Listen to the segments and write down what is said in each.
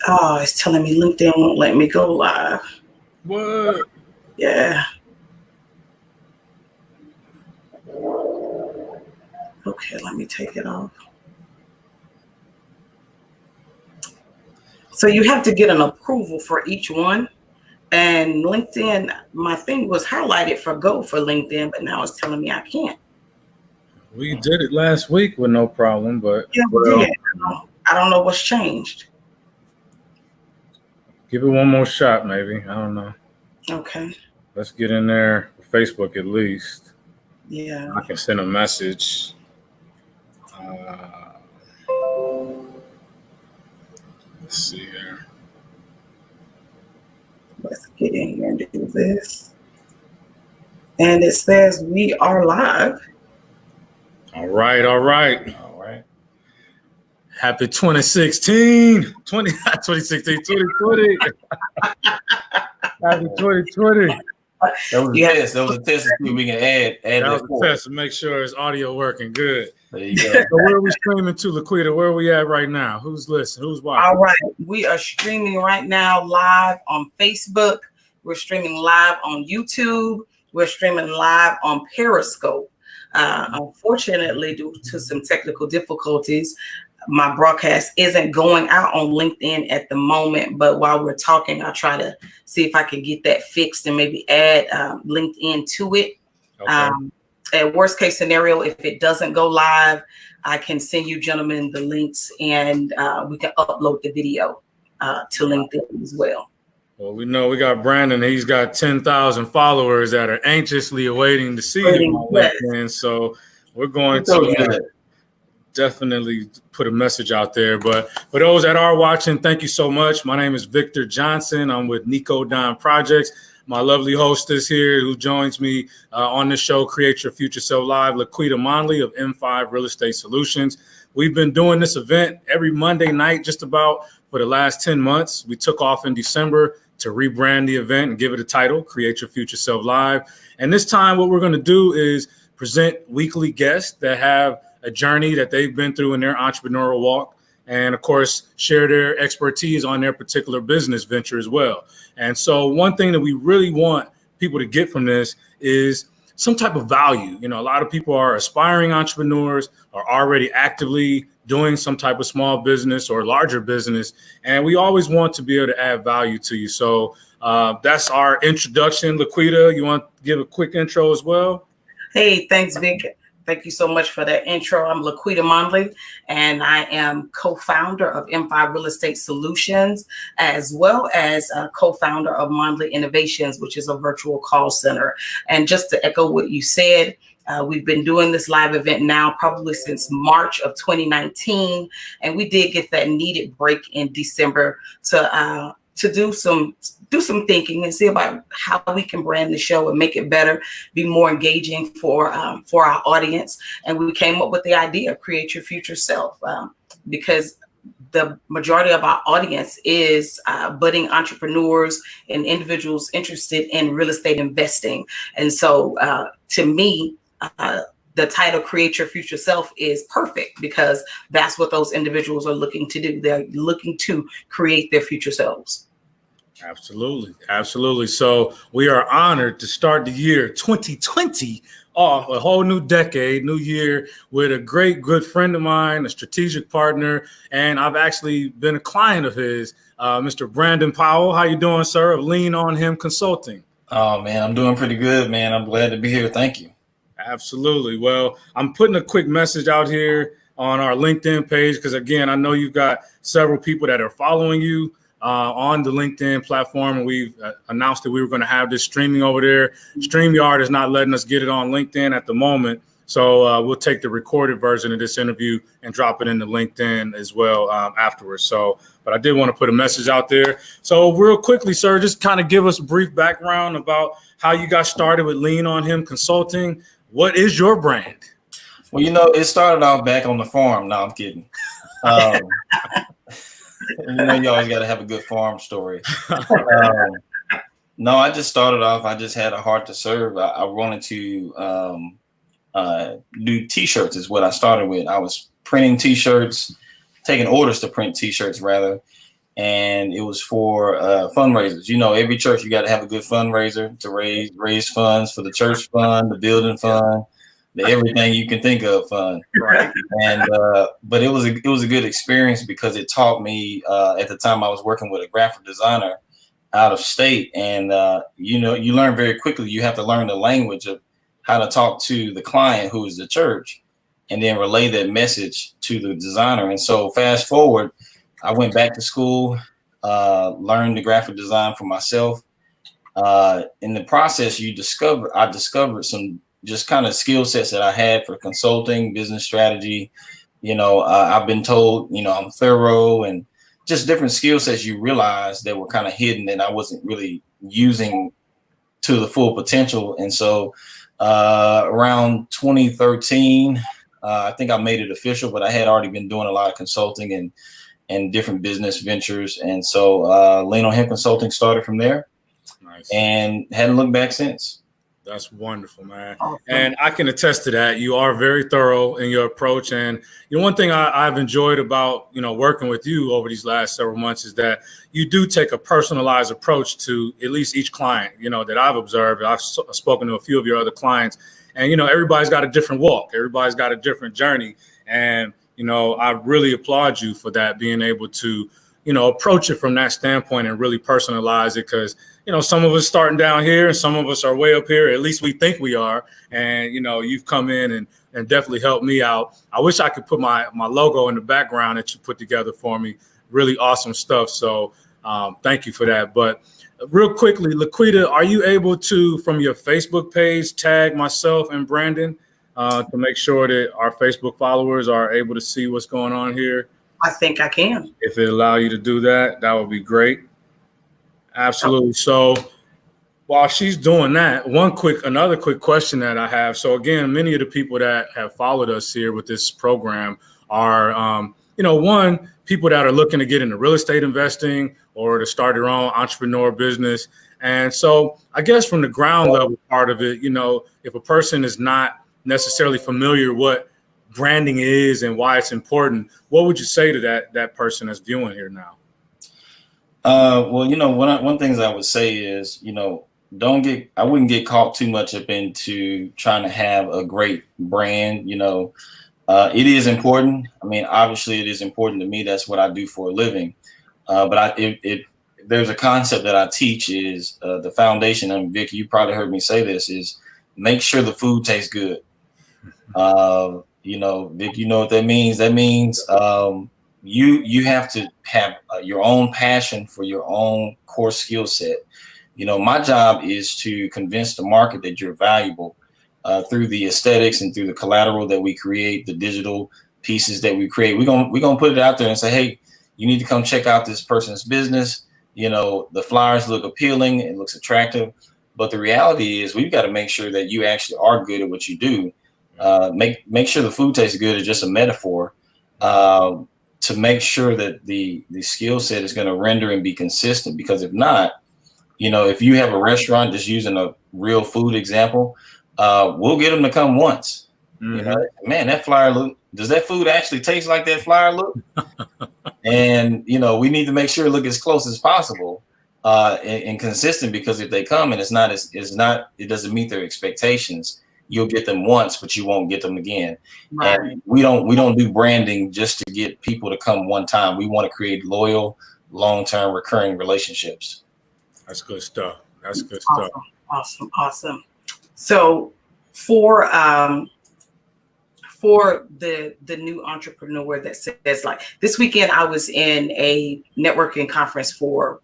Oh, it's telling me LinkedIn won't let me go live. What? Yeah. Okay, let me take it off. So you have to get an approval for each one. And LinkedIn, my thing was highlighted for go for LinkedIn, but now it's telling me I can't. We did it last week with no problem, but Yeah, we did. I don't know what's changed. give it one more shot, maybe. I don't know. Okay. Let's get in there for Facebook at least. Yeah. I can send a message. Let's see here. Let's get in here and do this. And it says we are live. All right. Happy 2016. 2016, 2020. Happy 2020. That was a test. That was a test to see if we can add that was a test to make sure it's audio working good. There you go. So where are we streaming to, Laquita? Where are we at right now? Who's listening? Who's watching? All right. We are streaming right now live on Facebook. We're streaming live on YouTube. We're streaming live on Periscope. Unfortunately, due to some technical difficulties, my broadcast isn't going out on LinkedIn at the moment. But while we're talking, I'll try to see if I can get that fixed and maybe add LinkedIn to it. Okay. At worst case scenario, if it doesn't go live, I can send you gentlemen the links and we can upload the video to LinkedIn as well. Well, we know we got Brandon. He's got 10,000 followers that are anxiously awaiting to see him on LinkedIn. So we're going to definitely put a message out there. But for those that are watching, thank you so much. My name is Victor Johnson. I'm with Nico Don Projects. My lovely hostess here who joins me on this show, Create Your Future Self Live, Laquita Monley of M5 Real Estate Solutions. We've been doing this event every Monday night just about for the last 10 months. We took off in December to rebrand the event and give it a title, Create Your Future Self Live. And this time what we're going to do is present weekly guests that have a journey that they've been through in their entrepreneurial walk, and of course, share their expertise on their particular business venture as well. And so one thing that we really want people to get from this is some type of value. You know, a lot of people are aspiring entrepreneurs, are already actively doing some type of small business or larger business, and we always want to be able to add value to you. So that's our introduction. Laquita, you want to give a quick intro as well? Hey, thanks, Vic. Thank you so much for that intro. I'm Laquita Monley, and I am co-founder of M5 Real Estate Solutions, as well as a co-founder of Monley Innovations, which is a virtual call center. And just to echo what you said, we've been doing this live event now probably since March of 2019, and we did get that needed break in December to do some thinking and see about how we can brand the show and make it better, be more engaging for our audience. And we came up with the idea of Create Your Future Self, because the majority of our audience is budding entrepreneurs and individuals interested in real estate investing. And so to me, the title Create Your Future Self is perfect because that's what those individuals are looking to do. They're looking to create their future selves. Absolutely. So we are honored to start the year 2020 off, a whole new decade, new year, with a great good friend of mine, a strategic partner, and I've actually been a client of his, Mr. Brandon Powell. How you doing, sir? Of Lean On Him Consulting. Oh, man, I'm doing pretty good, man. I'm glad to be here. Thank you. Absolutely. Well, I'm putting a quick message out here on our LinkedIn page because, again, I know you've got several people that are following you on the LinkedIn platform, and we've announced that we were going to have this streaming over there. StreamYard is not letting us get it on LinkedIn at the moment, so we'll take the recorded version of this interview and drop it into LinkedIn as well afterwards. So, but I did want to put a message out there. So real quickly, sir, just kind of give us a brief background about how you got started with Lean On Him Consulting. What is your brand? Well, it started off back on the farm. No, I'm kidding. You always got to have a good farm story. No, I just started off. I just had a heart to serve. I wanted to do T-shirts is what I started with. I was printing T-shirts, taking orders to print T-shirts rather. and it was for fundraisers. You know, every church, you got to have a good fundraiser to raise funds for the church fund, the building fund, the everything you can think of fund. Right. And but it was a good experience because it taught me at the time I was working with a graphic designer out of state, and you know, you learn very quickly. You have to learn the language of how to talk to the client, who is the church, and then relay that message to the designer. And so fast forward, I went back to school, learned the graphic design for myself. In the process, I discovered some just kind of skill sets that I had for consulting, business strategy. You know, I've been told, you know, I'm thorough, and just different skill sets you realize that were kind of hidden and I wasn't really using to the full potential. And so around 2013, I think I made it official, but I had already been doing a lot of consulting and different business ventures. And so Lean on Him Consulting started from there. Nice. And hadn't looked back since. That's wonderful, man. Awesome. And I can attest to that. You are very thorough in your approach. And you know, one thing I've enjoyed about, you know, working with you over these last several months is that you do take a personalized approach to at least each client, you know, that I've observed. I've spoken to a few of your other clients, and, you know, everybody's got a different walk. Everybody's got a different journey. And, you know, I really applaud you for that, being able to, you know, approach it from that standpoint and really personalize it, because, you know, some of us starting down here and some of us are way up here. At least we think we are. And, you know, you've come in and definitely helped me out. I wish I could put my logo in the background that you put together for me. Really awesome stuff. So thank you for that. But real quickly, Laquita, are you able to, from your Facebook page, tag myself and Brandon to make sure that our Facebook followers are able to see what's going on here? I think I can. If it allow you to do that, that would be great. Absolutely. So while she's doing that, another quick question that I have. So again, many of the people that have followed us here with this program are, you know, one, people that are looking to get into real estate investing or to start their own entrepreneur business. And so I guess from the ground level part of it, you know, if a person is not necessarily familiar what branding is and why it's important, what would you say to that person that's viewing here now? Well, you know, one things I would say is, you know, I wouldn't get caught too much up into trying to have a great brand. You know, it is important. I mean, obviously it is important to me. That's what I do for a living. But there's a concept that I teach is the foundation. And Vic, you probably heard me say this, is make sure the food tastes good. You know, Vic, you know what that means? That means you have to have your own passion for your own core skill set. You know, my job is to convince the market that you're valuable through the aesthetics and through the collateral that we create, the digital pieces that we create. We're gonna put it out there and say, hey, you need to come check out this person's business. You know, the flyers look appealing, it looks attractive, but the reality is we've got to make sure that you actually are good at what you do. Make sure the food tastes good is just a metaphor. To make sure that the skill set is going to render and be consistent, because if not, you know, if you have a restaurant, just using a real food example, we'll get them to come once. Mm-hmm. You know, man, that flyer does that food actually taste like that flyer look? And, you know, we need to make sure it look as close as possible and consistent, because if they come and it doesn't meet their expectations, you'll get them once, but you won't get them again. Right. And we don't do branding just to get people to come one time. We want to create loyal, long-term, recurring relationships. That's good stuff. Awesome. So for the new entrepreneur that says, like, this weekend I was in a networking conference for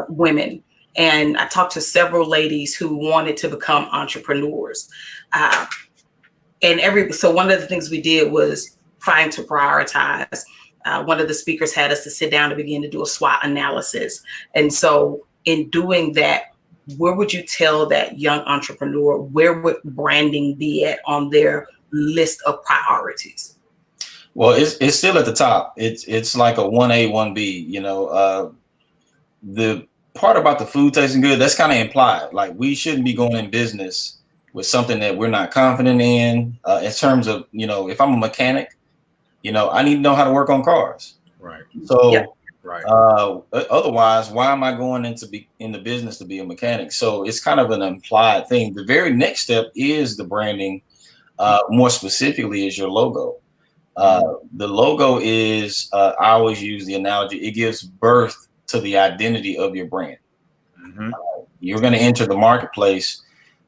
women. And I talked to several ladies who wanted to become entrepreneurs. So one of the things we did was trying to prioritize. One of the speakers had us to sit down to begin to do a SWOT analysis. And so in doing that, where would you tell that young entrepreneur, where would branding be at on their list of priorities? Well, it's still at the top. It's like a 1A, 1B, you know, the part about the food tasting good, that's kind of implied. Like, we shouldn't be going in business with something that we're not confident in terms of, you know, if I'm a mechanic, you know, I need to know how to work on cars. Right. So Right. Otherwise, why am I going in the business to be a mechanic? So it's kind of an implied thing. The very next step is the branding. More specifically, is your logo. The logo is, I always use the analogy, it gives birth to the identity of your brand. Mm-hmm. You're going to enter the marketplace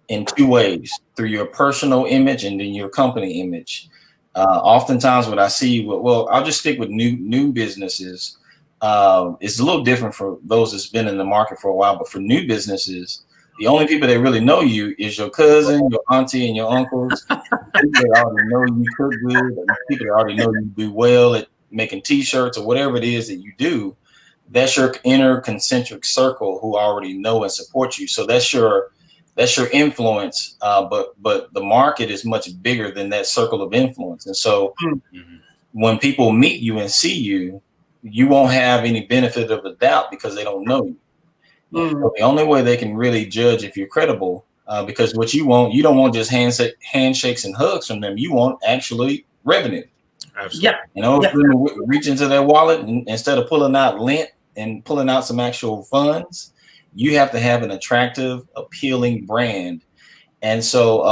in two ways, through your personal image and then your company image. Oftentimes what I see, well, I'll just stick with new businesses. It's a little different for those that's been in the market for a while, but for new businesses, the only people that really know you is your cousin, your auntie, and your uncles. People that already know you cook good, people that already know you do well at making t-shirts or whatever it is that you do. That's your inner concentric circle who already know and support you. So that's your influence. But the market is much bigger than that circle of influence. And so when people meet you and see you, you won't have any benefit of the doubt because they don't know you. So the only way they can really judge if you're credible, because what you don't want just handshakes and hugs from them. You want actually revenue. Absolutely. Reach into their wallet and instead of pulling out lint and pulling out some actual funds, you have to have an attractive, appealing brand. And so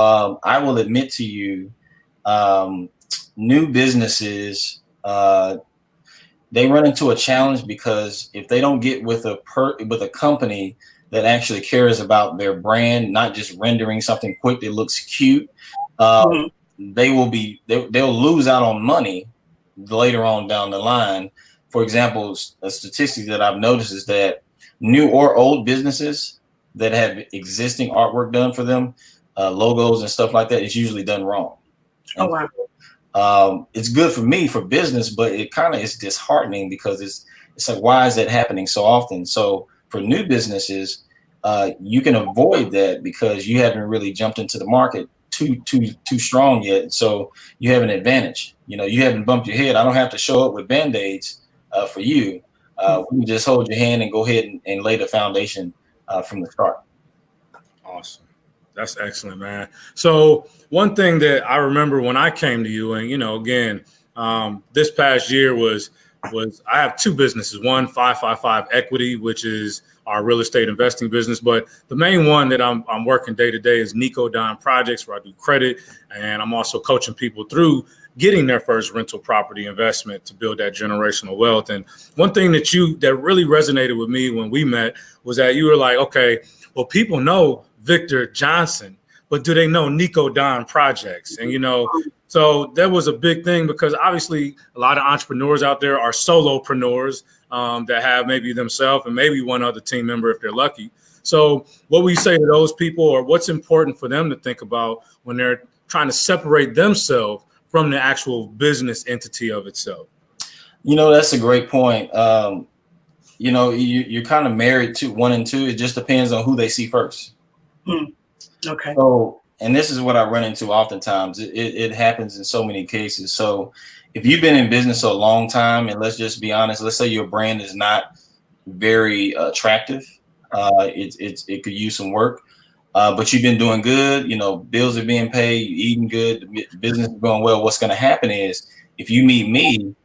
I will admit to you, new businesses, they run into a challenge because if they don't get with a company that actually cares about their brand, not just rendering something quick that looks cute, they'll lose out on money later on down the line. For example, a statistic that I've noticed is that new or old businesses that have existing artwork done for them, logos and stuff like that, is usually done wrong. And it's good for me for business, but it kind of is disheartening because it's like, why is that happening so often? So for new businesses, you can avoid that because you haven't really jumped into the market too strong yet. So you have an advantage. You haven't bumped your head. I don't have to show up with Band-Aids for you. We can just hold your hand and go ahead and lay the foundation from the start. Awesome. That's excellent, man. So one thing that I remember when I came to you, and again, this past year was I have two businesses. One, 555 Equity, which is our real estate investing business, but the main one that I'm working day to day is Nico Don Projects, where I do credit, and I'm also coaching people through getting their first rental property investment to build that generational wealth. And one thing that really resonated with me when we met was that you were like, okay, well, people know Victor Johnson, but do they know Nico Don Projects? And, so that was a big thing because obviously a lot of entrepreneurs out there are solopreneurs that have maybe themselves and maybe one other team member if they're lucky. So what would you say to those people, or what's important for them to think about when they're trying to separate themselves from the actual business entity of itself? That's a great point. You're kind of married to one and two. It just depends on who they see first. Okay. So, and this is what I run into oftentimes. It happens in so many cases. So if you've been in business a long time, and let's just be honest, let's say your brand is not very attractive. It could use some work, but you've been doing good. Bills are being paid, you're eating good, the business is going well. What's going to happen is if you meet me,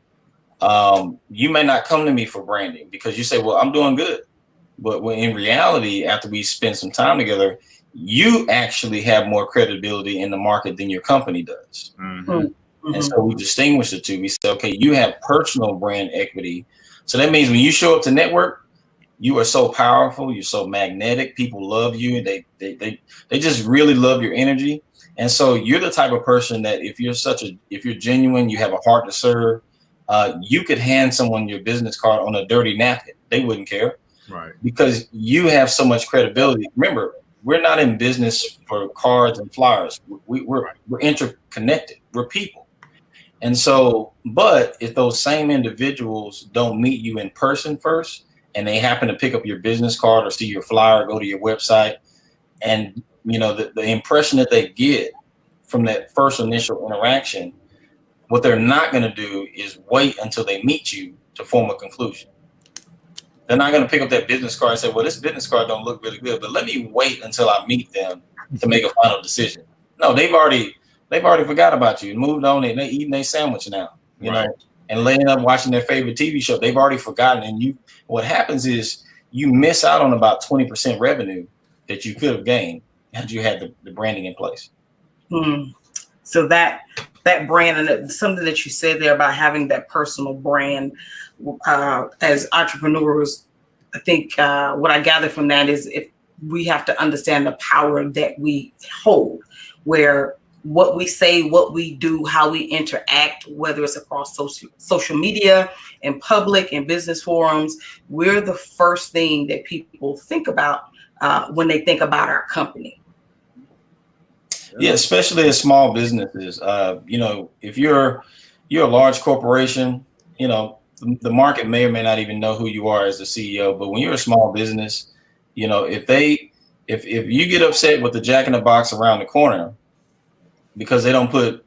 you may not come to me for branding because you say, well, I'm doing good. But when in reality, after we spend some time together, you actually have more credibility in the market than your company does. And so we distinguish the two. We say, okay, you have personal brand equity. So that means when you show up to network, you are so powerful. You're so magnetic. People love you. They just really love your energy. And so you're the type of person that if you're genuine, you have a heart to serve, you could hand someone your business card on a dirty napkin. They wouldn't care. Right. Because you have so much credibility. Remember, we're not in business for cards and flyers. We're interconnected. We're people. And so, but if those same individuals don't meet you in person first, and they happen to pick up your business card or see your flyer, go to your website, and the impression that they get from that first initial interaction, what they're not going to do is wait until they meet you to form a conclusion. They're not going to pick up that business card and say, well, this business card don't look really good, but let me wait until I meet them to make a final decision. No, they've already forgot about you and moved on, and they're eating their sandwich now, you know? and laying up watching their favorite TV show. They've already forgotten. And what happens is you miss out on about 20% revenue that you could have gained had you had the branding in place. So that brand, and something that you said there about having that personal brand, as entrepreneurs, I think what I gather from that is if we have to understand the power that we hold, where what we say, what we do, how we interact, whether it's across social media, in public, in business forums, we're the first thing that people think about when they think about our company. Yeah, especially as small businesses. If you're a large corporation, the market may or may not even know who you are as a CEO. But when you're a small business, if you get upset with the Jack in the Box around the corner because they don't put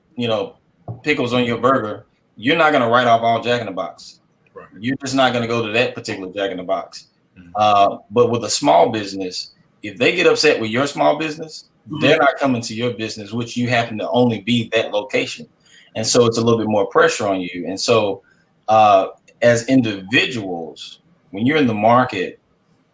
pickles on your burger, you're not going to write off all Jack in the Box. Right. You're just not going to go to that particular Jack in the Box. But with a small business, if they get upset with your small business, they're not coming to your business, which you happen to only be that location. And so it's a little bit more pressure on you. And so as individuals, when you're in the market,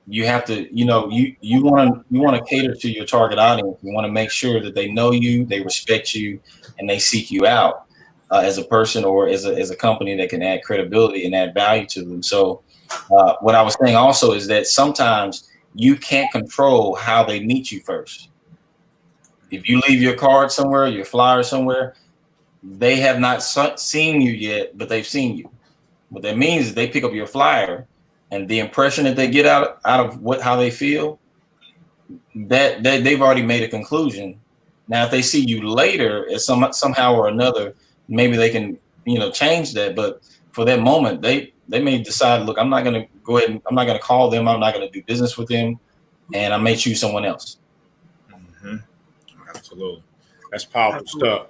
you have to, you want to cater to your target audience. You want to make sure that they know you, they respect you, and they seek you out as a person or as a company that can add credibility and add value to them. So what I was saying also is that sometimes you can't control how they meet you first. If you leave your card somewhere, your flyer somewhere, they have not seen you yet, but they've seen you. What that means is they pick up your flyer, and the impression that they get out of how they feel, that they've already made a conclusion. Now, if they see you later, as somehow or another, maybe they can change that. But for that moment, they may decide, look, I'm not going to go ahead and I'm not going to call them. I'm not going to do business with them, and I may choose someone else. Absolutely. That's powerful stuff.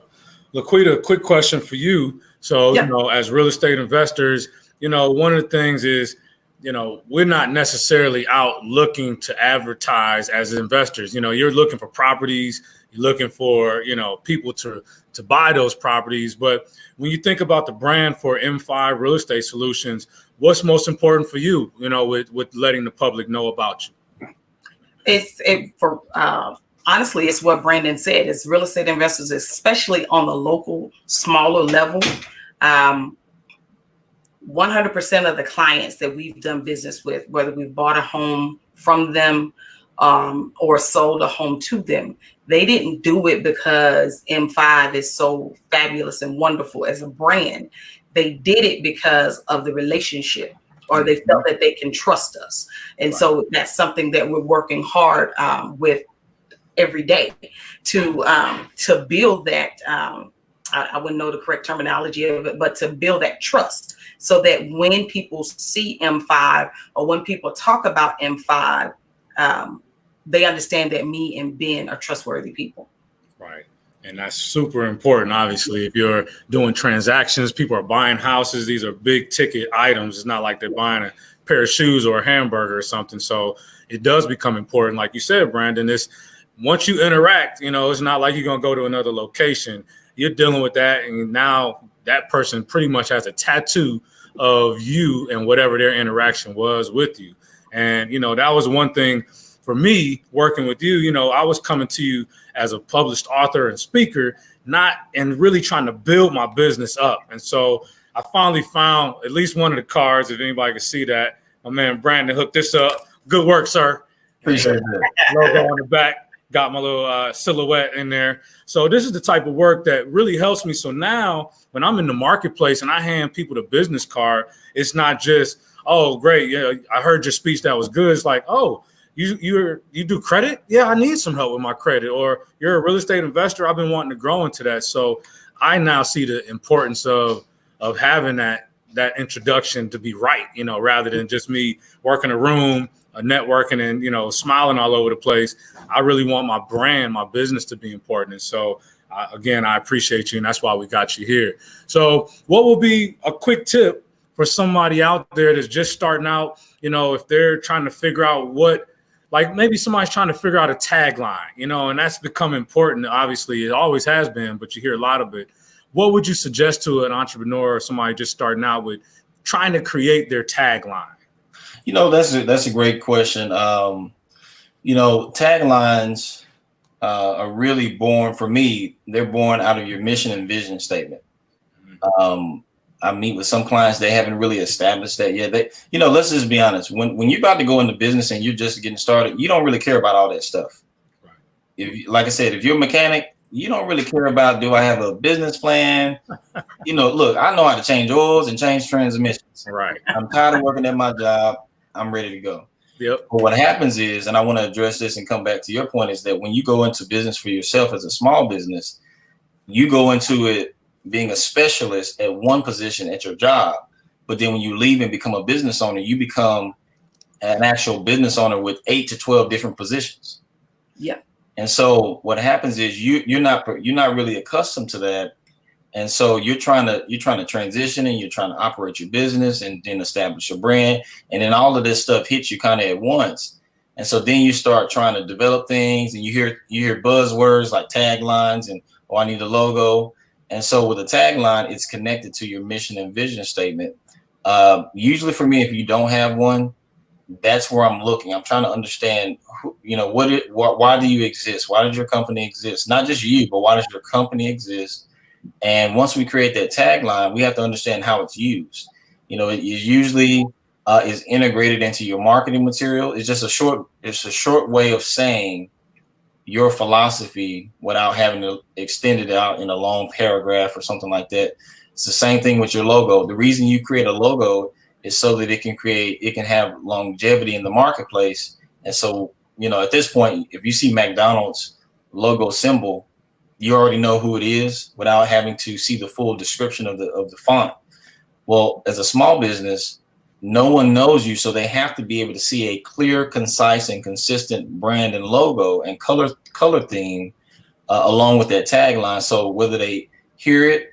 Laquita, quick question for you. So, as real estate investors, one of the things is, we're not necessarily out looking to advertise as investors. You're looking for properties, you're looking for, people to buy those properties. But when you think about the brand for M5 Real Estate Solutions, what's most important for you, with letting the public know about you? Honestly, it's what Brandon said. It's real estate investors, especially on the local, smaller level. 100% of the clients that we've done business with, whether we've bought a home from them or sold a home to them, they didn't do it because M5 is so fabulous and wonderful as a brand. They did it because of the relationship, or they felt that they can trust us. And so that's something that we're working hard with every day to build that. I wouldn't know the correct terminology of it, but to build that trust so that when people see M5 or when people talk about M5, they understand that me and Ben are trustworthy people. Right. And that's super important. Obviously, if you're doing transactions, people are buying houses. These are big ticket items. It's not like they're buying a pair of shoes or a hamburger or something. So it does become important. Like you said, Brandon, once you interact, it's not like you're going to go to another location. You're dealing with that. And now that person pretty much has a tattoo of you and whatever their interaction was with you. And, that was one thing for me working with you. I was coming to you as a published author and speaker, and really trying to build my business up. And so I finally found at least one of the cards, if anybody can see that. My man Brandon hooked this up. Good work, sir. Appreciate that. Logo on the back. Got my little silhouette in there. So this is the type of work that really helps me. So now when I'm in the marketplace and I hand people the business card, it's not just, oh, great. Yeah, I heard your speech. That was good. It's like, oh, you do credit? Yeah, I need some help with my credit. Or you're a real estate investor. I've been wanting to grow into that. So I now see the importance of having that introduction to be right, rather than just me working a room, networking and, smiling all over the place. I really want my brand, my business to be important. And so, again, I appreciate you. And that's why we got you here. So what will be a quick tip for somebody out there that's just starting out, if they're trying to figure out maybe somebody's trying to figure out a tagline, and that's become important. Obviously, it always has been, but you hear a lot of it. what would you suggest to an entrepreneur or somebody just starting out with trying to create their tagline? That's a great question. Taglines are really born, for me, they're born out of your mission and vision statement. I meet with some clients, they haven't really established that yet. Let's just be honest. When you're about to go into business and you're just getting started, you don't really care about all that stuff. Right. Like I said, if you're a mechanic, you don't really care about, do I have a business plan? Look, I know how to change oils and change transmissions. Right. I'm tired of working at my job. I'm ready to go. Yep. But what happens is, and I want to address this and come back to your point, is that when you go into business for yourself as a small business, you go into it being a specialist at one position at your job. But then when you leave and become a business owner, you become an actual business owner with 8 to 12 different positions. Yeah. And so what happens is you're not really accustomed to that. And so you're trying to transition and you're trying to operate your business and then establish your brand. And then all of this stuff hits you kind of at once. And so then you start trying to develop things and you hear buzzwords like taglines and, oh, I need a logo. And so with a tagline, it's connected to your mission and vision statement. Usually for me, if you don't have one, that's where I'm looking. I'm trying to understand, why do you exist? Why does your company exist? Not just you, but why does your company exist? And once we create that tagline, we have to understand how it's used. It usually is integrated into your marketing material. It's just a short way of saying your philosophy without having to extend it out in a long paragraph or something like that. It's the same thing with your logo. The reason you create a logo is so that it can have longevity in the marketplace. And so, at this point, if you see McDonald's logo symbol, you already know who it is without having to see the full description of the font. Well, as a small business, no one knows you, so they have to be able to see a clear, concise, and consistent brand and logo and color theme along with that tagline. So whether they hear it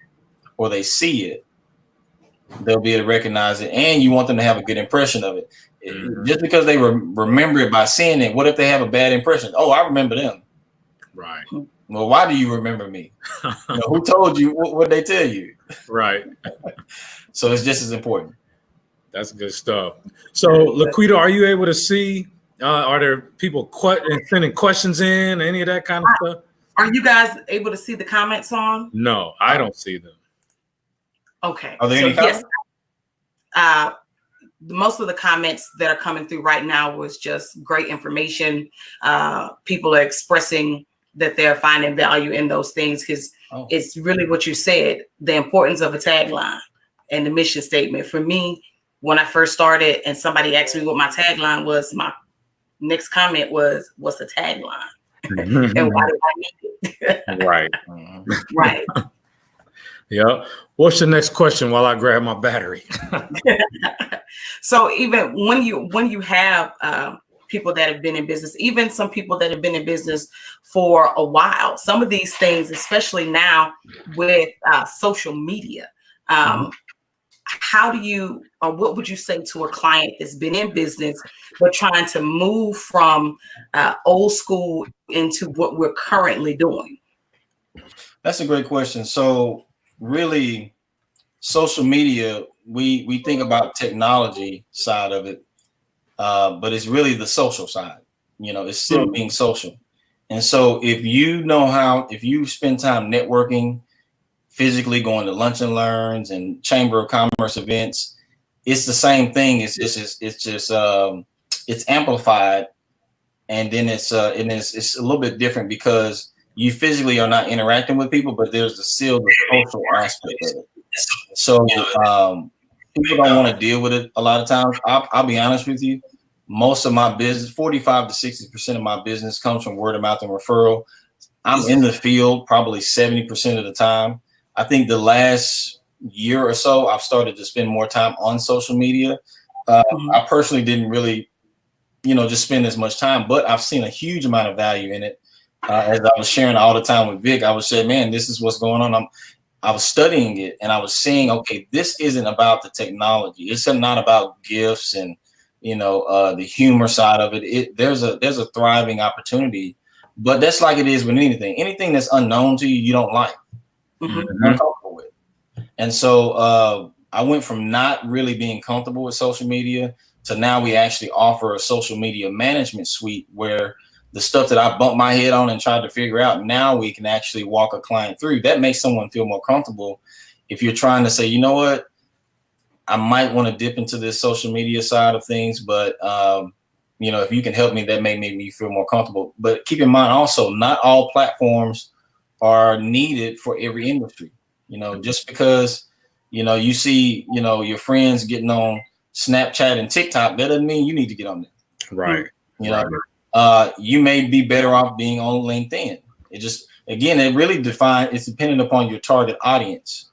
or they see it, they'll be able to recognize it, and you want them to have a good impression of it. Mm-hmm. Just because they remember it by seeing it, what if they have a bad impression? Oh, I remember them. Right. Well, why do you remember me? Who told you? What they tell you? Right. So it's just as important. That's good stuff. So, Laquita, are you able to see? Are there people sending questions in? Any of that kind of stuff? Are you guys able to see the comments on? No, I don't see them. Okay. Are there any comments? Yes. Most of the comments that are coming through right now was just great information. People are expressing that they're finding value in those things because it's really what you said, the importance of a tagline and the mission statement. For me, when I first started and somebody asked me what my tagline was, my next comment was, what's the tagline? And why do I need it? Right. Right. Yeah. What's the next question while I grab my battery? So even when you have people that have been in business, even some people that have been in business for a while, some of these things, especially now with social media, how do you, or what would you say to a client that's been in business but trying to move from old school into what we're currently doing? That's a great question. So really, social media, we think about technology side of it, but it's really the social side. It's still being social. And so if you spend time networking, physically going to lunch and learns and chamber of commerce events, it's the same thing. It's amplified, and then it's a little bit different because you physically are not interacting with people, but there's still the social aspect of it. So people don't want to deal with it a lot of times. I'll be honest with you. Most of my business, 45 to 60% of my business comes from word of mouth and referral. I'm in the field probably 70% of the time. I think the last year or so, I've started to spend more time on social media. I personally didn't really, just spend as much time, but I've seen a huge amount of value in it. As I was sharing all the time with Vic, I was saying, man, this is what's going on. I was studying it and I was seeing, okay, this isn't about the technology. It's not about gifts and, the humor side of it. There's a thriving opportunity, but that's like it is with anything. Anything that's unknown to you, you don't like. You're uncomfortable And so I went from not really being comfortable with social media to now we actually offer a social media management suite where the stuff that I bumped my head on and tried to figure out, now we can actually walk a client through. That makes someone feel more comfortable. If you're trying to say, you know what, I might want to dip into this social media side of things, but if you can help me, that may make me feel more comfortable. But keep in mind also, not all platforms are needed for every industry. Just because, you see, your friends getting on Snapchat and TikTok, that doesn't mean you need to get on there. Right. You may be better off being on LinkedIn. It just, again, it really it's dependent upon your target audience.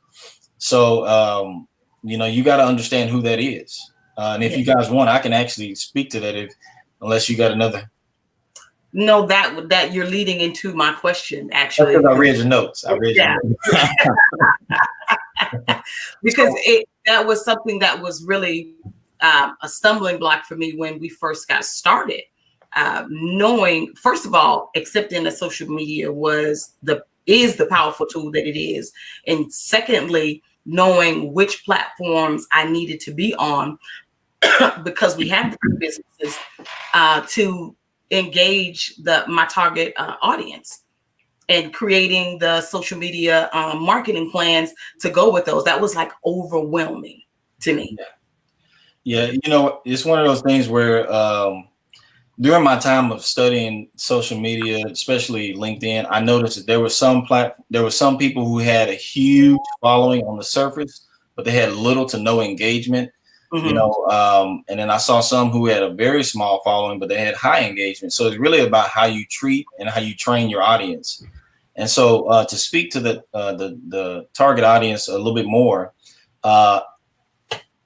So, you got to understand who that is. And if you guys want, I can actually speak to that unless you got another. No, that you're leading into my question, actually. That's because I read your notes. Because that was something that was really a stumbling block for me when we first got started. Knowing, first of all, accepting that social media is the powerful tool that it is. And secondly, knowing which platforms I needed to be on because we have the businesses to engage my target audience, and creating the social media marketing plans to go with those. That was like overwhelming to me. Yeah, it's one of those things where during my time of studying social media, especially LinkedIn, I noticed that there were some people who had a huge following on the surface, but they had little to no engagement. And then I saw some who had a very small following, but they had high engagement. So it's really about how you treat and how you train your audience. And so to speak to the target audience a little bit more,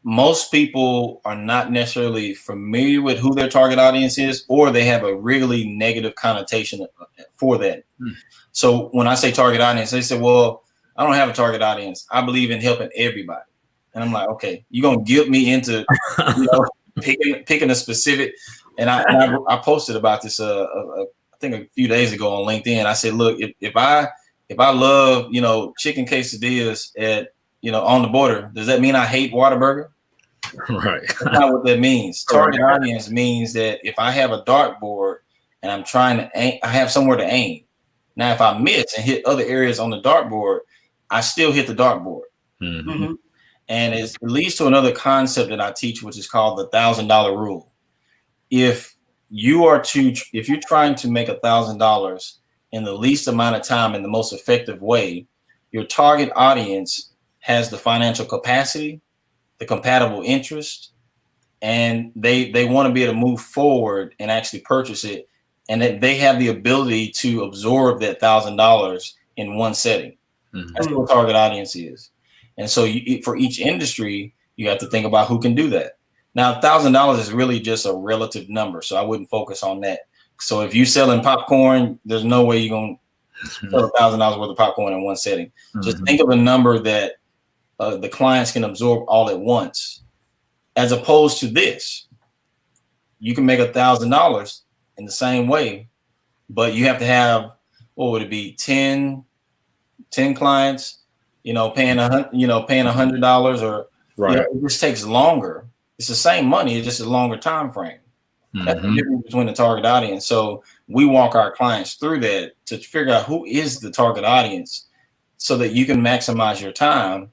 most people are not necessarily familiar with who their target audience is, or they have a really negative connotation for that. So when I say target audience, they say, well, I don't have a target audience. I believe in helping everybody. And I'm like, okay, you're going to guilt me into picking a specific. And I posted about this, I think a few days ago on LinkedIn. I said, look, if I love, chicken quesadillas at, on the border, does that mean I hate Whataburger? Right. That's not what that means. Target audience means that if I have a dartboard and I'm trying to aim, I have somewhere to aim. Now, if I miss and hit other areas on the dartboard, I still hit the dartboard. Mm-hmm. And it leads to another concept that I teach, which is called the $1,000 rule. If you're trying to make $1,000 in the least amount of time in the most effective way, your target audience has the financial capacity, the compatible interest, and they want to be able to move forward and actually purchase it, and that they have the ability to absorb that $1,000 in one setting. Mm-hmm. That's what target audience is. And so for each industry, you have to think about who can do that. Now, $1,000 is really just a relative number, so I wouldn't focus on that. So if you're selling popcorn, there's no way you're going to sell $1,000 worth of popcorn in one setting. Mm-hmm. Just think of a number that the clients can absorb all at once, as opposed to this. You can make $1,000 in the same way, but you have to have, what would it be, 10 clients, paying $100, or right. It just takes longer. It's the same money, it's just a longer time frame. Mm-hmm. That's the difference between the target audience. So we walk our clients through that to figure out who is the target audience, so that you can maximize your time.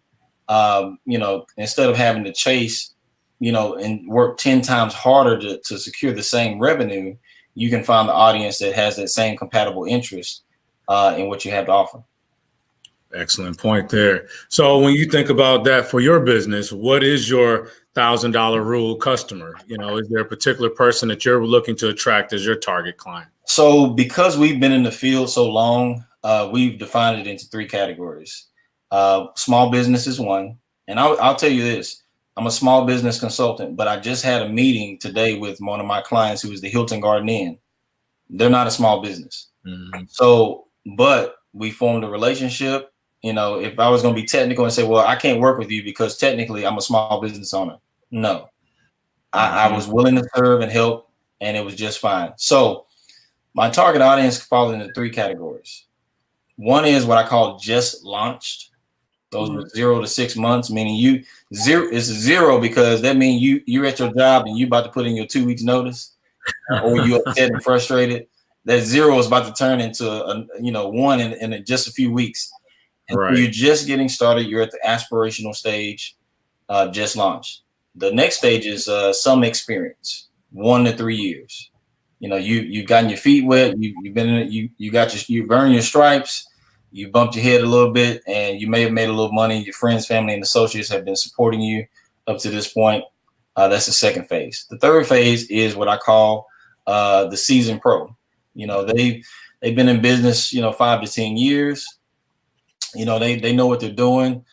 Instead of having to chase, and work 10 times harder to secure the same revenue, you can find the audience that has that same compatible interest in what you have to offer. Excellent point there. So when you think about that for your business, what is your $1,000 rule customer? Is there a particular person that you're looking to attract as your target client? So because we've been in the field so long, we've defined it into 3 categories. Small business is one. And I'll tell you this, I'm a small business consultant, but I just had a meeting today with one of my clients who is the Hilton Garden Inn. They're not a small business. Mm-hmm. So, but we formed a relationship. If I was going to be technical and say, well, I can't work with you because technically I'm a small business owner. No, I was willing to serve and help, and it was just fine. So my target audience falls into 3 categories. One is what I call just launched. Those are 0 to 6 months, meaning it's 0 because that means you're at your job and you about to put in your 2 weeks notice, or you upset and frustrated. That 0 is about to turn into a 1 in just a few weeks. And Right. so you're just getting started. You're at the aspirational stage, just launched. The next stage is some experience, 1 to 3 years. You've gotten your feet wet. You've been in it. You've earned your stripes. You bumped your head a little bit, and you may have made a little money. Your friends, family, and associates have been supporting you up to this point. That's the second phase. The third phase is what I call the seasoned pro. They've been in business, 5 to 10 years. They know what they're doing.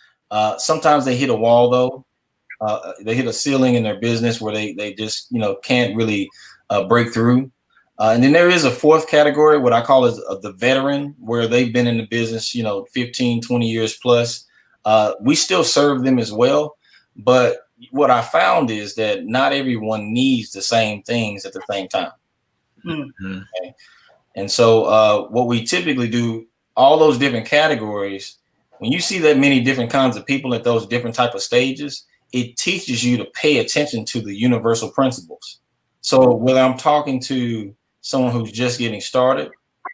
Sometimes they hit a wall though. They hit a ceiling in their business where they just can't really break through. And then there is a fourth category, what I call is the veteran, where they've been in the business, 15, 20 years plus. We still serve them as well. But what I found is that not everyone needs the same things at the same time. Mm-hmm. Okay? And so what we typically do, all those different categories, when you see that many different kinds of people at those different type of stages, it teaches you to pay attention to the universal principles. So whether I'm talking to someone who's just getting started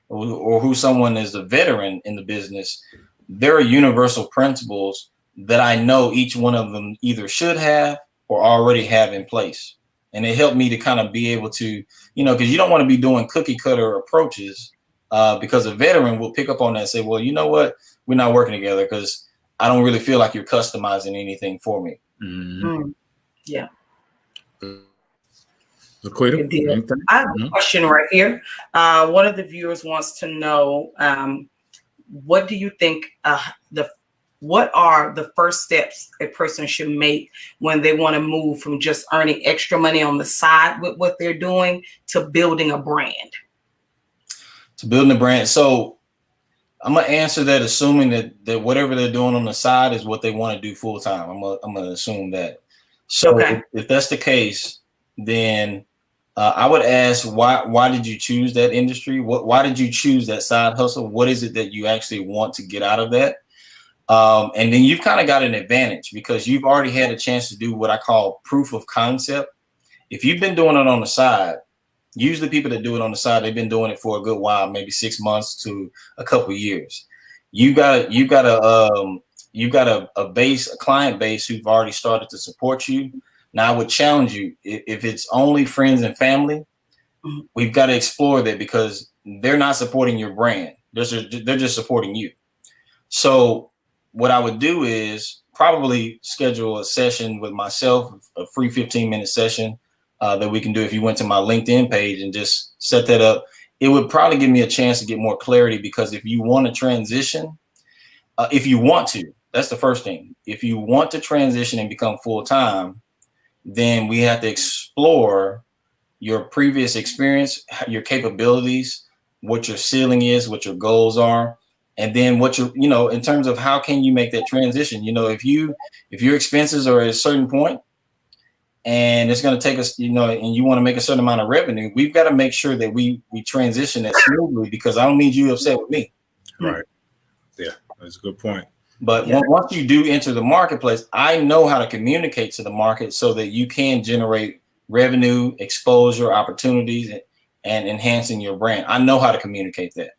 or who someone is a veteran in the business, there are universal principles that I know each one of them either should have or already have in place. And it helped me to kind of be able to, because you don't want to be doing cookie cutter approaches because a veteran will pick up on that and say, well, you know what, we're not working together because I don't really feel like you're customizing anything for me. Mm-hmm. Yeah. Laquita, I have a question right here. One of the viewers wants to know, what do you think what are the first steps a person should make when they want to move from just earning extra money on the side with what they're doing to building a brand? To building a brand. So I'm going to answer that assuming that whatever they're doing on the side is what they want to do full time. I'm going to assume that. So if that's the case, then I would ask, why did you choose that industry? Why did you choose that side hustle? What is it that you actually want to get out of that? And then you've kind of got an advantage because you've already had a chance to do what I call proof of concept. If you've been doing it on the side, usually people that do it on the side, they've been doing it for a good while, maybe 6 months to a couple of years. You've got a client base who've already started to support you. Now I would challenge you, if it's only friends and family, we've got to explore that because they're not supporting your brand. They're just supporting you. So what I would do is probably schedule a session with myself, a free 15-minute session that we can do. If you went to my LinkedIn page and just set that up, it would probably give me a chance to get more clarity because if you want to transition, if you want to, that's the first thing. If you want to transition and become full-time, then we have to explore your previous experience, your capabilities, what your ceiling is, what your goals are. And then what in terms of how can you make that transition? If your expenses are at a certain point and it's going to take us, and you want to make a certain amount of revenue, we've got to make sure that we transition that smoothly because I don't need you upset with me. Right. Yeah, that's a good point. But once you do enter the marketplace, I know how to communicate to the market so that you can generate revenue, exposure, opportunities, and enhancing your brand. I know how to communicate that.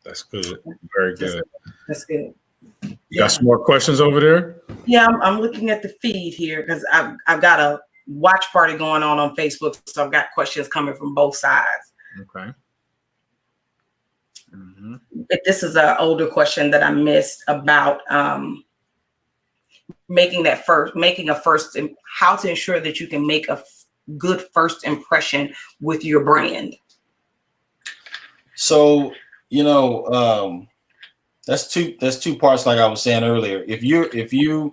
That's good. Very good. That's good. You got some more questions over there? Yeah, I'm looking at the feed here because I've got a watch party going on Facebook, so I've got questions coming from both sides. Okay. Mm-hmm. This is an older question that I missed about making a first, how to ensure that you can make a good first impression with your brand. So, that's two parts. Like I was saying earlier, if you,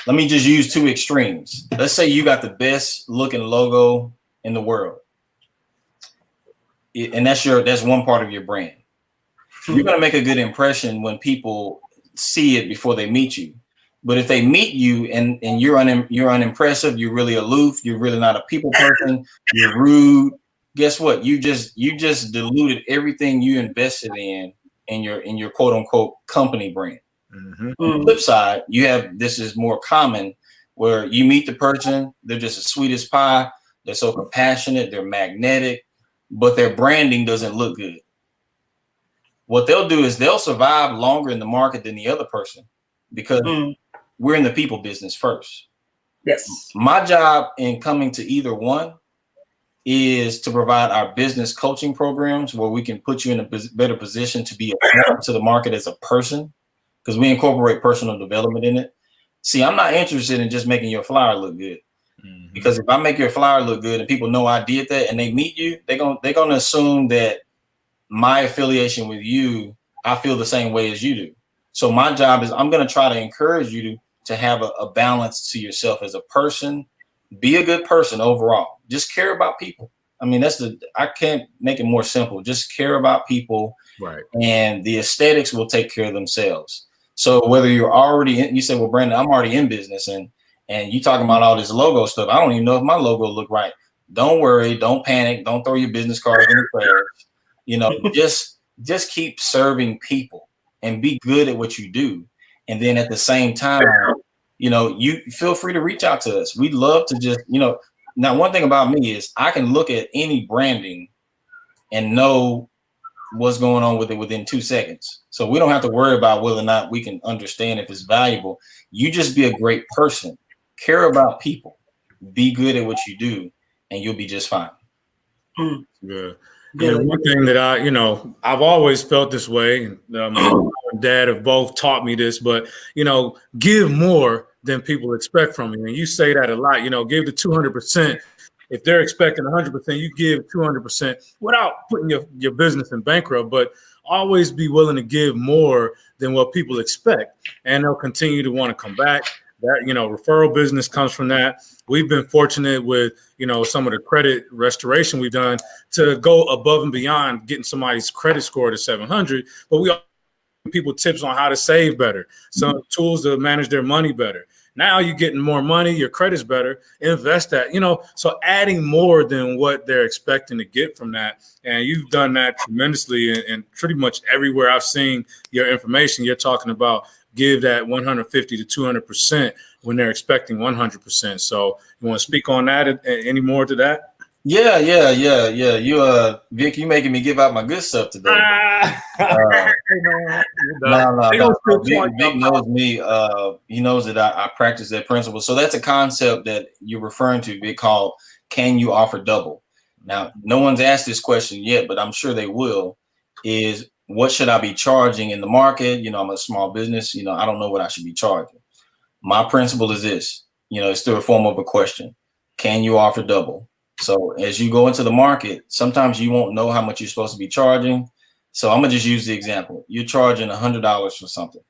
let me just use two extremes. Let's say you got the best looking logo in the world. And that's one part of your brand. You're going to make a good impression when people see it before they meet you. But if they meet you and you're unimpressive, you're really aloof, you're really not a people person, you're rude, guess what? You just diluted everything you invested in your quote unquote company brand. Mm-hmm. On the flip side, you have, this is more common, where you meet the person, they're just as sweet as pie, they're so compassionate, they're magnetic, but their branding doesn't look good. What they'll do is they'll survive longer in the market than the other person because we're in the people business first. Yes. My job in coming to either one is to provide our business coaching programs where we can put you in a better position to be to the market as a person, because we incorporate personal development in it. See, I'm not interested in just making your flyer look good, because if I make your flyer look good and people know I did that and they meet you, they're gonna assume that my affiliation with you, I feel the same way as you do. So my job is I'm going to try to encourage you to have a balance to yourself as a person. Be a good person overall. Just care about people. I mean, I can't make it more simple. Just care about people, right? And the aesthetics will take care of themselves. So whether you're already in, you say, well, Brandon, I'm already in business, and you talking about all this logo stuff. I don't even know if my logo look right. Don't worry. Don't panic. Don't throw your business cards in the trash. You know, just keep serving people and be good at what you do. And then at the same time, you know, you feel free to reach out to us. We'd love to just, you know, now one thing about me is I can look at any branding and know what's going on with it within 2 seconds. So we don't have to worry about whether or not we can understand if it's valuable. You just be a great person, care about people, be good at what you do, and you'll be just fine. Yeah. Yeah, one thing that I've always felt this way, and mom and dad have both taught me this, but, give more than people expect from you. And you say that a lot, give the 200%. If they're expecting 100%, you give 200% without putting your business in bankrupt, but always be willing to give more than what people expect. And they'll continue to want to come back. That, referral business comes from that. We've been fortunate with, some of the credit restoration we've done to go above and beyond getting somebody's credit score to 700. But we give people tips on how to save better, some tools to manage their money better. Now you're getting more money, your credit's better, invest that, so adding more than what they're expecting to get from that. And you've done that tremendously. And pretty much everywhere I've seen your information, you're talking about give that 150 to 200% when they're expecting 100%. So you want to speak on that? Any more to that? Yeah. You, Vic, you making me give out my good stuff today. No. Vic knows me. He knows that I practice that principle. So that's a concept that you're referring to, Vic, called "Can you offer double?" Now, no one's asked this question yet, but I'm sure they will. Is what should I be charging in the market? I'm a small business. I don't know what I should be charging. My principle is this. It's through a form of a question. Can you offer double? So as you go into the market, sometimes you won't know how much you're supposed to be charging. So I'm gonna just use the example. You're charging $100 for something.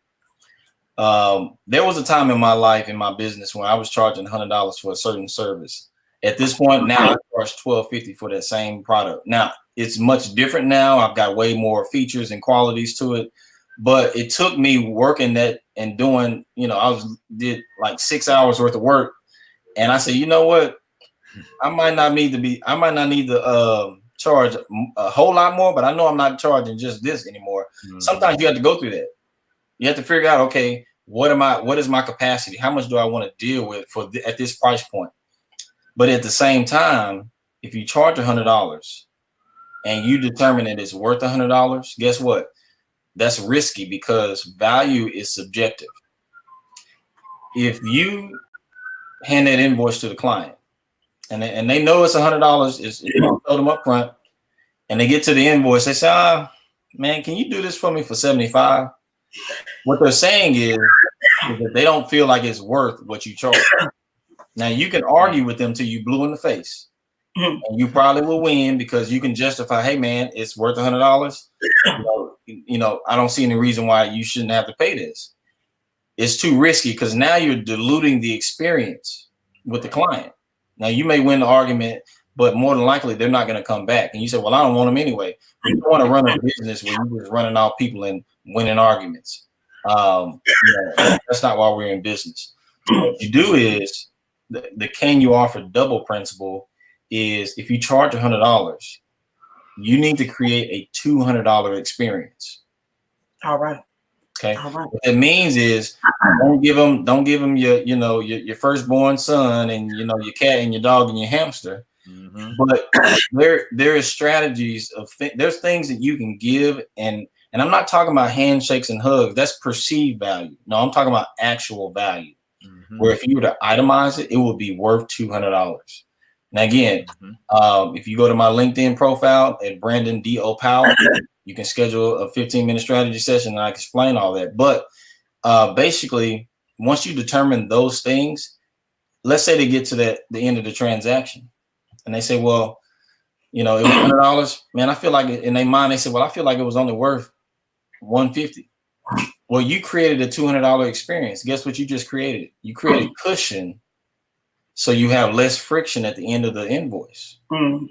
There was a time in my life, in my business, when I was charging $100 for a certain service. At this point now, I charge $12.50 for that same product. Now it's much different now. I've got way more features and qualities to it, but it took me working that and doing, did like 6 hours worth of work. And I said, you know what? I might not need to charge a whole lot more, but I know I'm not charging just this anymore. Mm-hmm. Sometimes you have to go through that. You have to figure out, okay, what is my capacity? How much do I want to deal with at this price point? But at the same time, if you charge $100 and you determine that it's worth $100, guess what? That's risky because value is subjective. If you hand that invoice to the client and they know it's $100, is you told them up front, and they get to the invoice, they say, man, can you do this for me for $75? What they're saying is that they don't feel like it's worth what you charge. Now you can argue with them till you blue in the face, and you probably will win because you can justify, hey man, it's worth $100. I don't see any reason why you shouldn't have to pay this. It's too risky because now you're diluting the experience with the client. Now you may win the argument, but more than likely they're not going to come back. And you say, well, I don't want them anyway. You don't want to run a business where you're just running off people and winning arguments. That's not why we're in business. So what you do is the can you offer double principle is if you charge $100, you need to create a $200 experience. All right. Okay. All right. What that means is don't give them your firstborn son and your cat and your dog and your hamster. Mm-hmm. But there is strategies of there's things that you can give, and I'm not talking about handshakes and hugs. That's perceived value. No, I'm talking about actual value. Mm-hmm. Where if you were to itemize it, it would be worth $200. Now again, if you go to my LinkedIn profile at Brandon D.O. Powell, you can schedule a 15-minute strategy session and I can explain all that. But basically, once you determine those things, let's say they get to the end of the transaction and they say, well, it was $100. Man, I feel like in their mind, they said, well, I feel like it was only worth $150. Well, you created a $200 experience. Guess what you just created? You created cushion, so you have less friction at the end of the invoice. You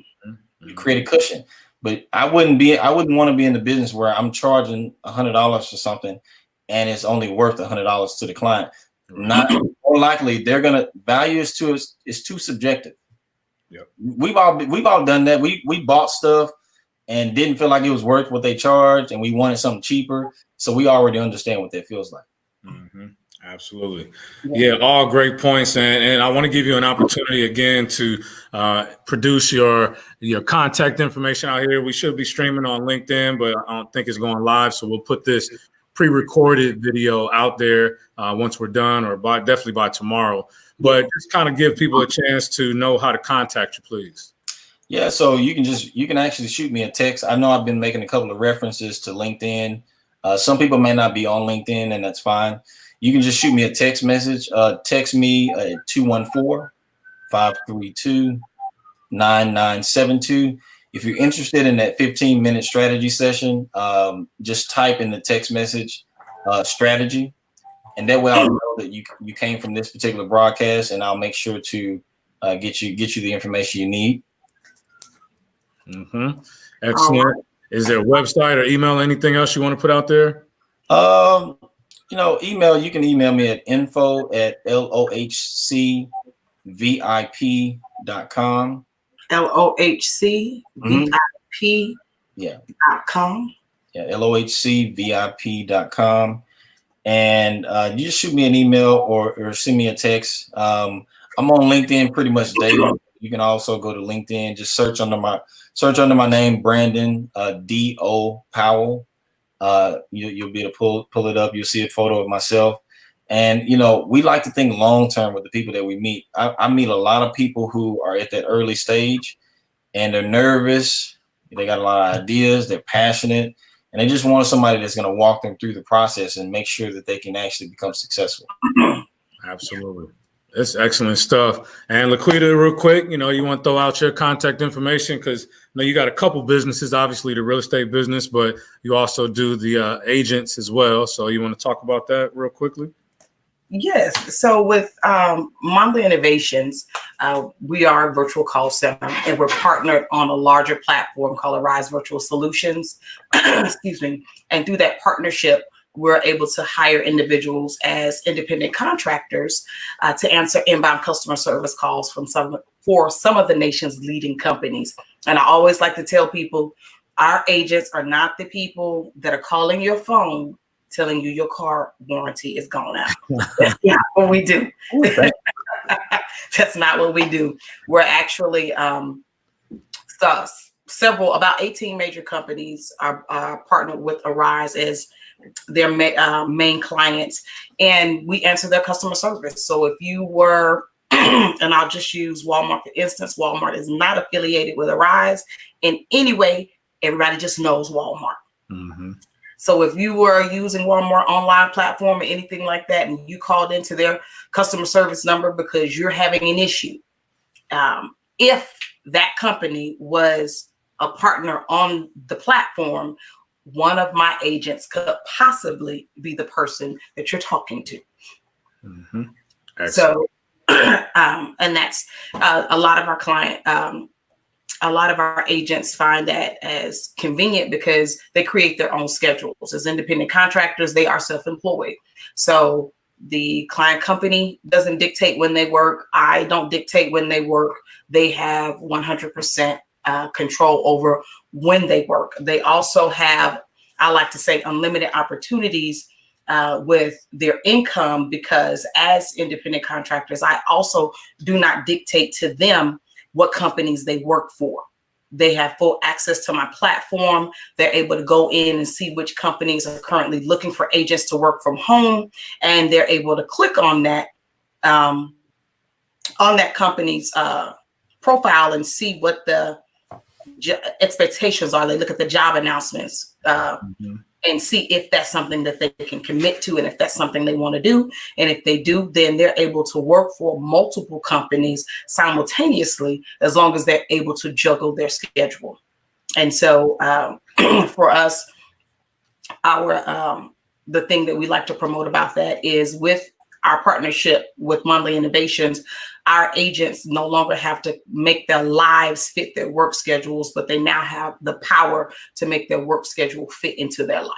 create a cushion. But I wouldn't want to be in the business where I'm charging $100 for something and it's only worth $100 to the client. Not more likely they're gonna value is too subjective. Yep. We've all done that. We bought stuff and didn't feel like it was worth what they charged, and we wanted something cheaper. So we already understand what that feels like. Mm-hmm. Absolutely. Yeah, all great points. And I want to give you an opportunity again to produce your contact information out here. We should be streaming on LinkedIn, but I don't think it's going live. So we'll put this pre-recorded video out there once we're done, or definitely by tomorrow. But just kind of give people a chance to know how to contact you, please. Yeah, so you can actually shoot me a text. I know I've been making a couple of references to LinkedIn. Some people may not be on LinkedIn, and that's fine. You can just shoot me a text message. Text me at 214-532-9972. If you're interested in that 15-minute strategy session, just type in the text message strategy, and that way I'll know that you came from this particular broadcast, and I'll make sure to get you the information you need. Mm-hmm. Excellent. Is there a website or email, anything else you want to put out there? Email, you can email me at info@lohcvip.com. lohcvip.com. Yeah, lohcvip.com. And you just shoot me an email or send me a text. I'm on LinkedIn pretty much daily. You can also go to LinkedIn, just search under my name, Brandon D.O. Powell. You'll be able to pull it up. You'll see a photo of myself. And, we like to think long term with the people that we meet. I meet a lot of people who are at that early stage and they're nervous. They got a lot of ideas. They're passionate. And they just want somebody that's going to walk them through the process and make sure that they can actually become successful. Absolutely. That's excellent stuff. And Laquita, real quick, you want to throw out your contact information because you got a couple businesses, obviously the real estate business, but you also do the agents as well. So you want to talk about that real quickly? Yes. So with Monley Innovations, we are a virtual call center, and we're partnered on a larger platform called Arise Virtual Solutions. Excuse me. And through that partnership, we're able to hire individuals as independent contractors to answer inbound customer service calls for some of the nation's leading companies. And I always like to tell people, our agents are not the people that are calling your phone telling you your car warranty is gone out. That's not what we do. That's not what we do. We're actually about 18 major companies are partnered with Arise as their main clients, and we answer their customer service. So if you were, and I'll just use Walmart for instance, Walmart is not affiliated with Arise in any way. Everybody just knows Walmart. Mm-hmm. So if you were using Walmart online platform or anything like that, and you called into their customer service number because you're having an issue, if that company was a partner on the platform, one of my agents could possibly be the person that you're talking to. Mm-hmm. So, and that's a lot of our agents find that as convenient because they create their own schedules. As independent contractors, they are self-employed. So the client company doesn't dictate when they work. I don't dictate when they work. They have 100% control over when they work. They also have, I like to say, unlimited opportunities with their income, because as independent contractors, I also do not dictate to them what companies they work for. They have full access to my platform. They're able to go in and see which companies are currently looking for agents to work from home, and they're able to click on that company's profile and see what the expectations are. They look at the job announcements and see if that's something that they can commit to, and if that's something they want to do. And if they do, then they're able to work for multiple companies simultaneously, as long as they're able to juggle their schedule. And so for us, the thing that we like to promote about that is, with our partnership with Monley Innovations, our agents no longer have to make their lives fit their work schedules, but they now have the power to make their work schedule fit into their life.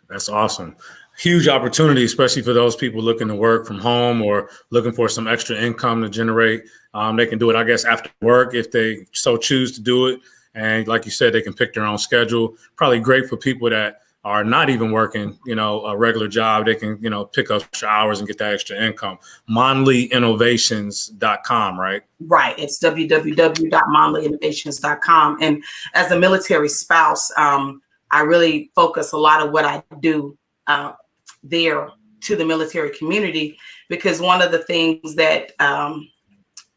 That's awesome. Huge opportunity, especially for those people looking to work from home or looking for some extra income to generate. They can do it, I guess, after work if they so choose to do it. And like you said, they can pick their own schedule. Probably great for people that are not even working, a regular job. They can, pick up extra hours and get that extra income. MonleyInnovations.com, right? Right. It's www.monleyinnovations.com. And as a military spouse, I really focus a lot of what I do there to the military community, because one of the things that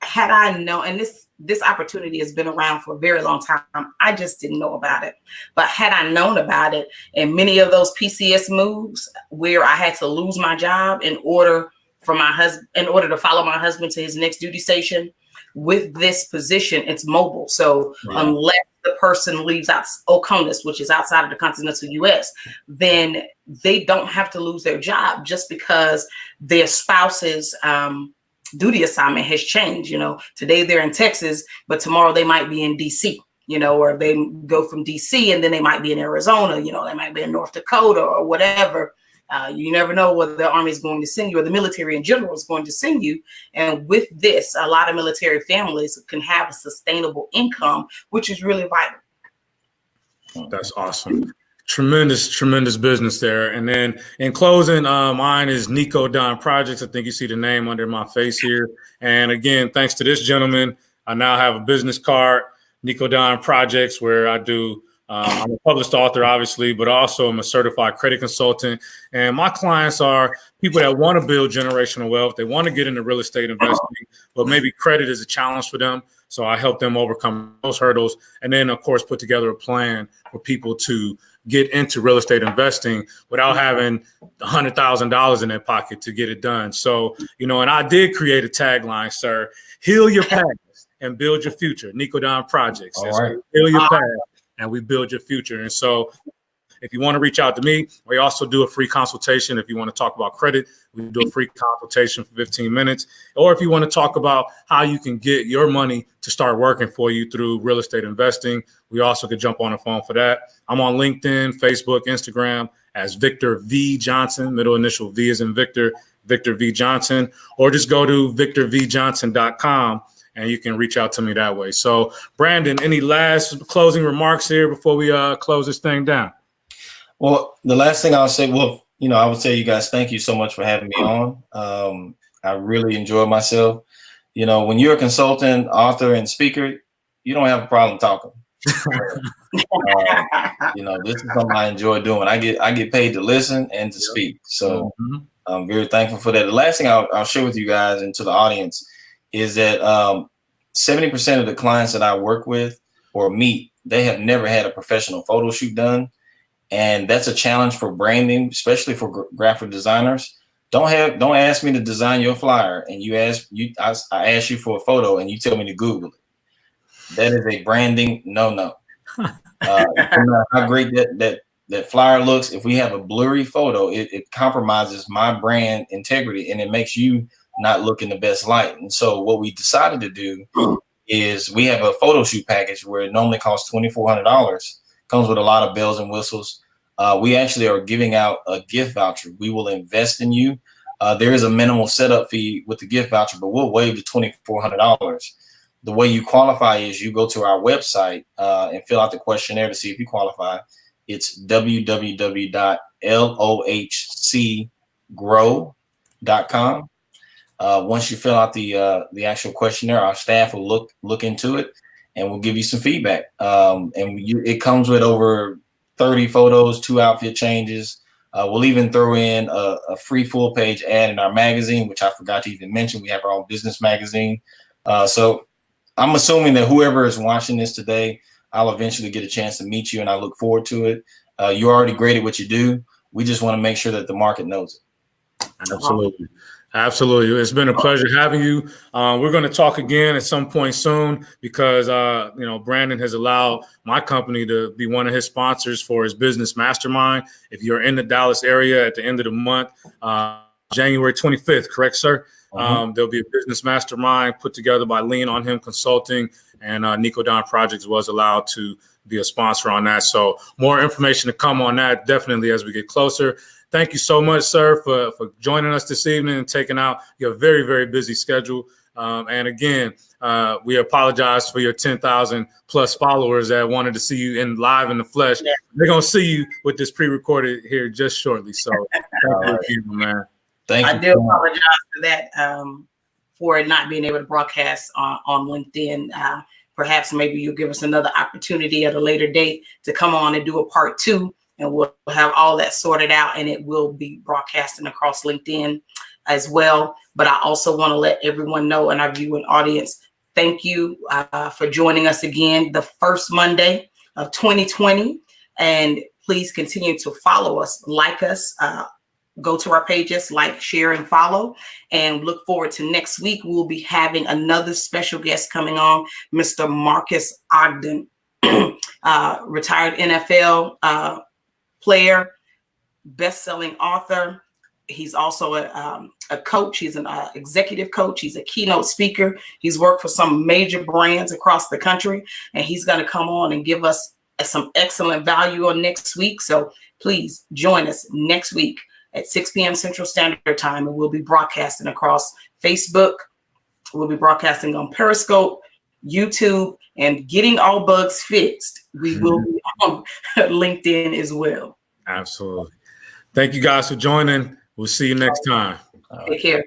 had I known, and this opportunity has been around for a very long time, I just didn't know about it. But had I known about it, and many of those PCS moves where I had to lose my job in order to follow my husband to his next duty station, with this position, it's mobile. So unless the person leaves out Oconus, which is outside of the continental US, then they don't have to lose their job just because their spouse's duty assignment has changed. Today they're in Texas, but tomorrow they might be in DC, or they go from DC and then they might be in Arizona, they might be in North Dakota or whatever. You never know whether the Army is going to send you, or the military in general is going to send you. And with this, a lot of military families can have a sustainable income, which is really vital. That's awesome. Tremendous business there. And then in closing, mine is Nico Don Projects. I think you see the name under my face here. And again, thanks to this gentleman, I now have a business card, Nico Don Projects, where I do. I'm a published author, obviously, but also I'm a certified credit consultant. And my clients are people that want to build generational wealth. They want to get into real estate investing, but maybe credit is a challenge for them. So I help them overcome those hurdles. And then, of course, put together a plan for people to get into real estate investing without having $100,000 in their pocket to get it done. So, and I did create a tagline, sir: heal your past and build your future. Nico Don Projects. All right. Heal your past and we build your future. And so if you want to reach out to me, we also do a free consultation. If you want to talk about credit, we do a free consultation for 15 minutes. Or if you want to talk about how you can get your money to start working for you through real estate investing, we also could jump on the phone for that. I'm on LinkedIn, Facebook, Instagram as Victor V. Johnson. Middle initial V is in Victor V. Johnson. Or just go to victorvjohnson.com. and you can reach out to me that way. So, Brandon, any last closing remarks here before we close this thing down? Well, the last thing I'll say, I would say, you guys, thank you so much for having me on. I really enjoyed myself. When you're a consultant, author, and speaker, you don't have a problem talking. This is something I enjoy doing. I get paid to listen and to speak. So I'm very thankful for that. The last thing I'll share with you guys and to the audience is that 70% of the clients that I work with or meet, they have never had a professional photo shoot done. And that's a challenge for branding, especially for graphic designers. Don't ask me to design your flyer and I ask you for a photo and you tell me to Google it. That is a branding no. No matter how great that flyer looks, if we have a blurry photo, it compromises my brand integrity and it makes you not look in the best light. And so what we decided to do is we have a photo shoot package where it normally costs $2,400, comes with a lot of bells and whistles. We actually are giving out a gift voucher. We will invest in you. There is a minimal setup fee with the gift voucher, but we'll waive the $2,400. The way you qualify is you go to our website and fill out the questionnaire to see if you qualify. It's www.monley, LOHCgrow.com. Once you fill out the actual questionnaire, our staff will look into it and we'll give you some feedback. It comes with over 30 photos, 2 outfit changes. We'll even throw in a free full page ad in our magazine, which I forgot to even mention. We have our own business magazine. So I'm assuming that whoever is watching this today, I'll eventually get a chance to meet you, and I look forward to it. You're already great at what you do. We just want to make sure that the market knows it. Absolutely. Absolutely. It's been a pleasure having you. We're going to talk again at some point soon because, Brandon has allowed my company to be one of his sponsors for his business mastermind. If you're in the Dallas area at the end of the month, January 25th, correct, sir? There'll be a business mastermind put together by Lean on Him Consulting, and Nico Don Projects was allowed to be a sponsor on that. So more information to come on that definitely as we get closer. Thank you so much, sir, for joining us this evening and taking out your very, very busy schedule. And again, we apologize for your 10,000 plus followers that wanted to see you live in the flesh. Yeah. They're going to see you with this pre-recorded here just shortly. So thank you again, man. Thank you. I do apologize for that, for not being able to broadcast on LinkedIn. Perhaps maybe you'll give us another opportunity at a later date to come on and do a part 2. And we'll have all that sorted out, and it will be broadcasting across LinkedIn as well. But I also want to let everyone know, and our viewing audience, thank you for joining us again, the first Monday of 2020. And please continue to follow us, like us, go to our pages, like, share, and follow. And look forward to next week. We'll be having another special guest coming on, Mr. Marcus Ogden, retired NFL player, best-selling author. He's also a coach. He's an executive coach. He's a keynote speaker. He's worked for some major brands across the country, and he's going to come on and give us some excellent value on next week. So please join us next week at 6 p.m. Central Standard Time, and we'll be broadcasting across Facebook. We'll be broadcasting on Periscope, YouTube, and getting all bugs fixed. We will be on LinkedIn as well. Absolutely. Thank you guys for joining. We'll see you next time. Take care.